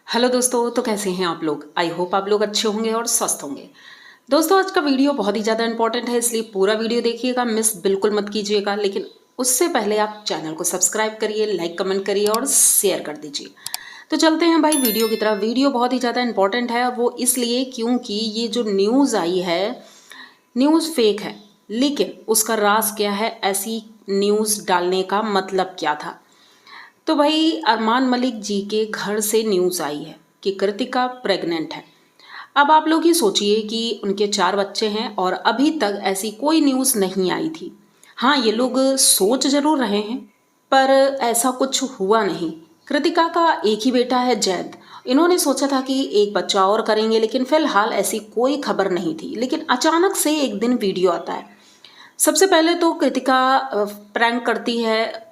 Hello दोस्तों, तो कैसे हैं आप लोग। आई होप आप लोग अच्छे होंगे और स्वस्थ होंगे। दोस्तों, आज का वीडियो बहुत ही ज़्यादा इंपॉर्टेंट है, इसलिए पूरा वीडियो देखिएगा, मिस बिल्कुल मत कीजिएगा। लेकिन उससे पहले आप चैनल को सब्सक्राइब करिए, लाइक कमेंट करिए और शेयर कर दीजिए। तो चलते हैं भाई वीडियो की तरफ। वीडियो बहुत ही ज़्यादा इंपॉर्टेंट है, वो इसलिए क्योंकि ये जो न्यूज़ आई है, न्यूज़ फेक है। लेकिन उसका राज क्या है, ऐसी न्यूज़ डालने का मतलब क्या था। तो भाई अरमान मलिक जी के घर से न्यूज़ आई है कि कृतिका प्रेग्नेंट है। अब आप लोग ही सोचिए कि उनके 4 बच्चे हैं और अभी तक ऐसी कोई न्यूज़ नहीं आई थी। हाँ, ये लोग सोच ज़रूर रहे हैं, पर ऐसा कुछ हुआ नहीं। कृतिका का एक ही बेटा है, जैद। इन्होंने सोचा था कि एक बच्चा और करेंगे, लेकिन फिलहाल ऐसी कोई खबर नहीं थी। लेकिन अचानक से एक दिन वीडियो आता है। सबसे पहले तो कृतिका प्रैंक करती है,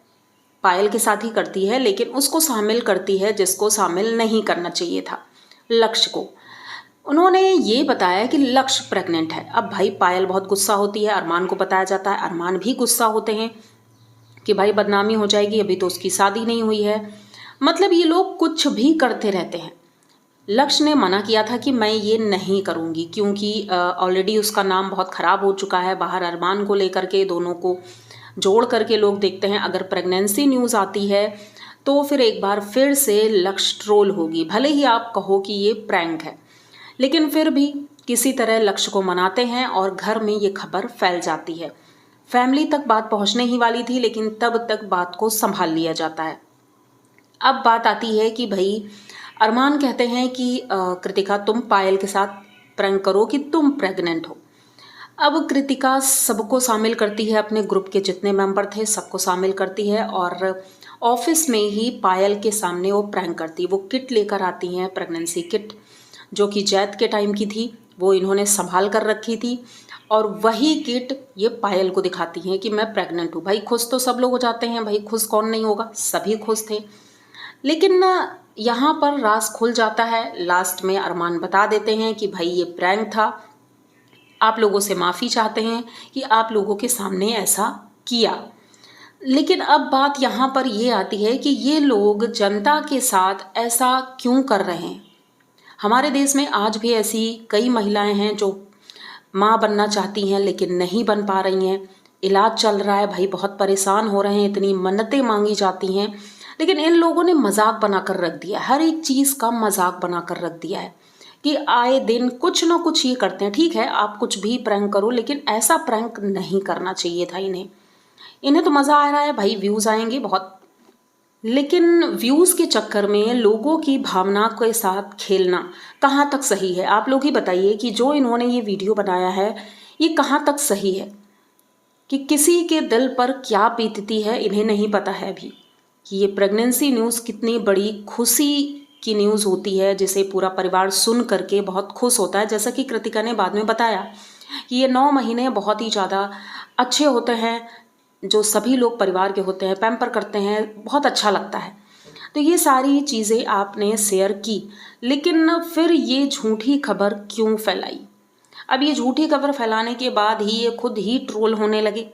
पायल के साथ ही करती है, लेकिन उसको शामिल करती है जिसको शामिल नहीं करना चाहिए था, लक्ष्य को। उन्होंने ये बताया कि लक्ष्य प्रेग्नेंट है। अब भाई पायल बहुत गुस्सा होती है, अरमान को बताया जाता है, अरमान भी गुस्सा होते हैं कि भाई बदनामी हो जाएगी, अभी तो उसकी शादी नहीं हुई है। मतलब ये लोग कुछ भी करते रहते हैं। लक्ष्य ने मना किया था कि मैं ये नहीं करूँगी, क्योंकि ऑलरेडी उसका नाम बहुत ख़राब हो चुका है बाहर। अरमान को लेकर के दोनों को जोड़ करके लोग देखते हैं, अगर प्रेगनेंसी न्यूज़ आती है तो फिर एक बार फिर से लक्ष्य ट्रोल होगी। भले ही आप कहो कि ये प्रैंक है, लेकिन फिर भी किसी तरह लक्ष्य को मनाते हैं और घर में ये खबर फैल जाती है। फैमिली तक बात पहुंचने ही वाली थी, लेकिन तब तक बात को संभाल लिया जाता है। अब बात आती है कि भाई अरमान कहते हैं कि कृतिका तुम पायल के साथ प्रैंक करो कि तुम प्रेग्नेंट हो। अब कृतिका सबको शामिल करती है, अपने ग्रुप के जितने मेंबर थे सबको शामिल करती है और ऑफिस में ही पायल के सामने वो प्रैंक करती है। वो किट लेकर आती हैं, प्रेगनेंसी किट, जो कि जैद के टाइम की थी, वो इन्होंने संभाल कर रखी थी। और वही किट ये पायल को दिखाती हैं कि मैं प्रेग्नेंट हूँ। भाई खुश तो सब लोग हो जाते हैं, भाई खुश कौन नहीं होगा, सभी खुश थे। लेकिन यहाँ पर राज खुल जाता है। लास्ट में अरमान बता देते हैं कि भाई ये प्रैंक था, आप लोगों से माफ़ी चाहते हैं कि आप लोगों के सामने ऐसा किया। लेकिन अब बात यहाँ पर ये आती है कि ये लोग जनता के साथ ऐसा क्यों कर रहे हैं। हमारे देश में आज भी ऐसी कई महिलाएं हैं जो माँ बनना चाहती हैं लेकिन नहीं बन पा रही हैं। इलाज चल रहा है, भाई बहुत परेशान हो रहे हैं, इतनी मन्नतें मांगी जाती हैं, लेकिन इन लोगों ने मजाक बनाकर रख दिया, हर एक चीज़ का मजाक बनाकर रख दिया है कि आए दिन कुछ ना कुछ ये करते हैं। ठीक है, आप कुछ भी प्रैंक करो, लेकिन ऐसा प्रैंक नहीं करना चाहिए था इन्हें। इन्हें तो मज़ा आ रहा है, भाई व्यूज़ आएंगे बहुत, लेकिन व्यूज़ के चक्कर में लोगों की भावना के साथ खेलना कहाँ तक सही है। आप लोग ही बताइए कि जो इन्होंने ये वीडियो बनाया है, ये कहाँ तक सही है, कि किसी के दिल पर क्या बीतती है इन्हें नहीं पता है अभी, कि ये प्रेगनेंसी न्यूज़ कितनी बड़ी खुशी की न्यूज़ होती है, जिसे पूरा परिवार सुन करके बहुत खुश होता है। जैसा कि कृतिका ने बाद में बताया कि ये 9 महीने बहुत ही ज़्यादा अच्छे होते हैं, जो सभी लोग परिवार के होते हैं, पैम्पर करते हैं, बहुत अच्छा लगता है। तो ये सारी चीज़ें आपने शेयर की, लेकिन फिर ये झूठी खबर क्यों फैलाई। अब ये झूठी खबर फैलाने के बाद ही ये खुद ही ट्रोल होने लगे।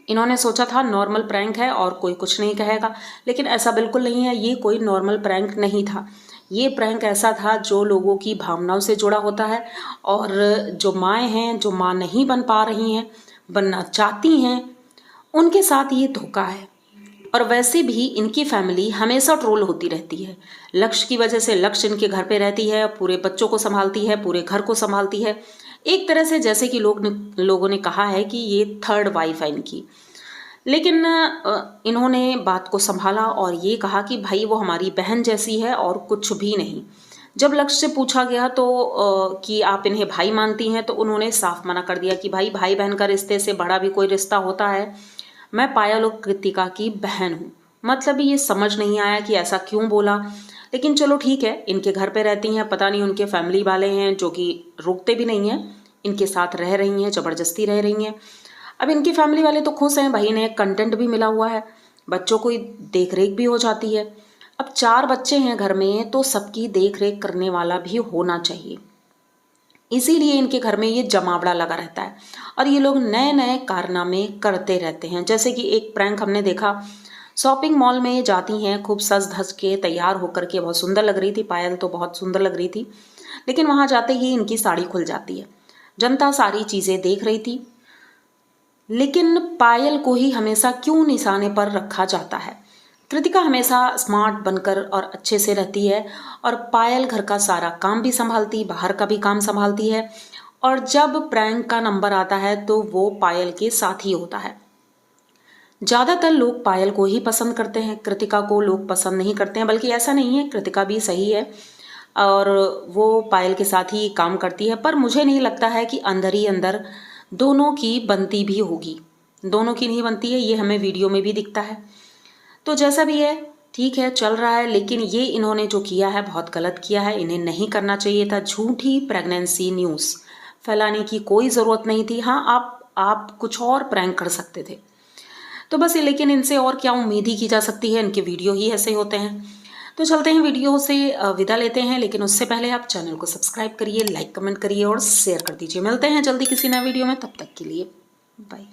इन्होंने सोचा था नॉर्मल प्रैंक है और कोई कुछ नहीं कहेगा, लेकिन ऐसा बिल्कुल नहीं है। ये कोई नॉर्मल प्रैंक नहीं था, ये प्रैंक ऐसा था जो लोगों की भावनाओं से जुड़ा होता है। और जो माएँ हैं, जो माँ नहीं बन पा रही हैं, बनना चाहती हैं, उनके साथ ये धोखा है। और वैसे भी इनकी फैमिली हमेशा ट्रोल होती रहती है। लक्ष्य की वजह से, लक्ष्य इनके घर पे रहती है, पूरे बच्चों को संभालती है, पूरे घर को संभालती है। एक तरह से जैसे कि लोगों ने कहा है कि ये थर्ड वाइफ है इनकी। लेकिन इन्होंने बात को संभाला और ये कहा कि भाई वो हमारी बहन जैसी है और कुछ भी नहीं। जब लक्ष्य से पूछा गया तो कि आप इन्हें भाई मानती हैं, तो उन्होंने साफ मना कर दिया कि भाई भाई बहन का रिश्ते से बड़ा भी कोई रिश्ता होता है, मैं पायल और कृतिका की बहन हूँ। मतलब ये समझ नहीं आया कि ऐसा क्यों बोला। लेकिन चलो ठीक है, इनके घर पे रहती हैं, पता नहीं उनके फैमिली वाले हैं जो कि रोकते भी नहीं हैं, इनके साथ रह रही हैं, ज़बरदस्ती रह रही हैं। अब इनकी फैमिली वाले तो खुश हैं, भाई इन्हें कंटेंट भी मिला हुआ है, बच्चों को देख रेख भी हो जाती है। अब 4 बच्चे हैं घर में, तो सबकी देख रेख करने वाला भी होना चाहिए, इसीलिए इनके घर में ये जमावड़ा लगा रहता है और ये लोग नए नए कारनामे करते रहते हैं। जैसे कि एक प्रैंक हमने देखा शॉपिंग मॉल में जाती हैं, खूब सज धज के तैयार होकर के, बहुत सुंदर लग रही थी पायल, तो बहुत सुंदर लग रही थी। लेकिन वहाँ जाते ही इनकी साड़ी खुल जाती है। जनता सारी चीज़ें देख रही थी, लेकिन पायल को ही हमेशा क्यों निशाने पर रखा जाता है। कृतिका हमेशा स्मार्ट बनकर और अच्छे से रहती है, और पायल घर का सारा काम भी संभालती, बाहर का भी काम संभालती है। और जब प्रैंक का नंबर आता है तो वो पायल के साथ ही होता है। ज़्यादातर लोग पायल को ही पसंद करते हैं, कृतिका को लोग पसंद नहीं करते हैं। बल्कि ऐसा नहीं है, कृतिका भी सही है और वो पायल के साथ ही काम करती है। पर मुझे नहीं लगता है कि अंदर ही अंदर दोनों की बनती भी होगी। दोनों की नहीं बनती है, ये हमें वीडियो में भी दिखता है। तो जैसा भी है, ठीक है, चल रहा है। लेकिन ये इन्होंने जो किया है बहुत गलत किया है, इन्हें नहीं करना चाहिए था। झूठी प्रेगनेंसी न्यूज़ फैलाने की कोई ज़रूरत नहीं थी। हाँ, आप कुछ और प्रैंक कर सकते थे, तो बस। लेकिन इनसे और क्या उम्मीद ही की जा सकती है, इनके वीडियो ही ऐसे होते हैं। तो चलते हैं, वीडियो से विदा लेते हैं। लेकिन उससे पहले आप चैनल को सब्सक्राइब करिए, लाइक कमेंट करिए और शेयर कर दीजिए। मिलते हैं जल्दी किसी नए वीडियो में, तब तक के लिए बाय।